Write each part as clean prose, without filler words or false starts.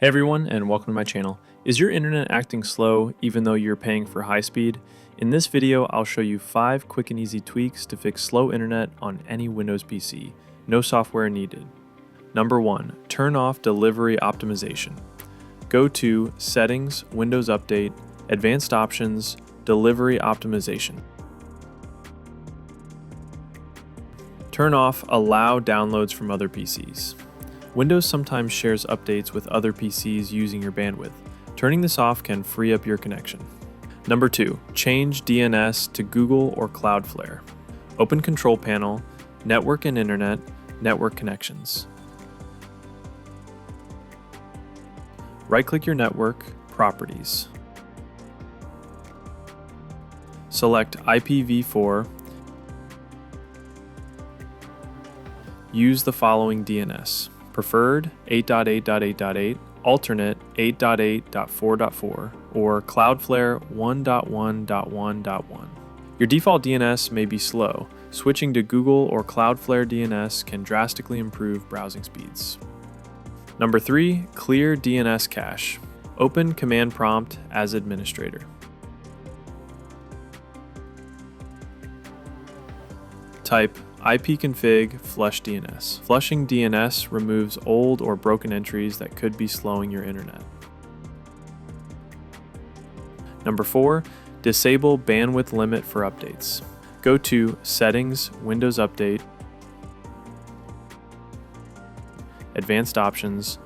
Hey everyone, and welcome to my channel. Is your internet acting slow even though you're paying for high speed? In this video, I'll show you 5 quick and easy tweaks to fix slow internet on any Windows PC. No software needed. Number 1. Turn off delivery optimization. Go to Settings, Windows Update, Advanced Options, Delivery Optimization. Turn off Allow downloads from other PCs. Windows sometimes shares updates with other PCs using your bandwidth. Turning this off can free up your connection. Number 2. Change DNS to Google or Cloudflare. Open Control Panel, Network and Internet, Network Connections. Right-click your network, Properties. Select IPv4. Use the following DNS. Preferred 8.8.8.8, alternate 8.8.4.4, or Cloudflare 1.1.1.1. Your default DNS may be slow. Switching to Google or Cloudflare DNS can drastically improve browsing speeds. Number 3. Clear DNS cache. Open Command Prompt as administrator. Type ipconfig flush DNS. Flushing DNS removes old or broken entries that could be slowing your internet. Number 4. Disable bandwidth limit for updates. Go to Settings, Windows Update, Advanced Options,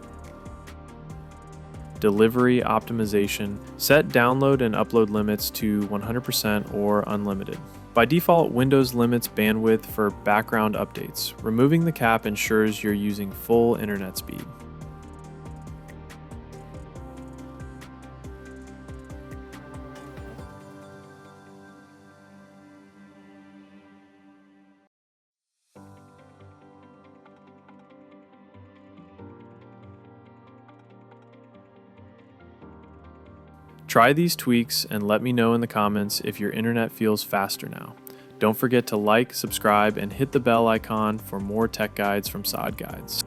Delivery Optimization. Set download and upload limits to 100% or unlimited. By default, Windows limits bandwidth for background updates. Removing the cap ensures you're using full internet speed. Try these tweaks and let me know in the comments if your internet feels faster now. Don't forget to like, subscribe, and hit the bell icon for more tech guides from Sod Guides.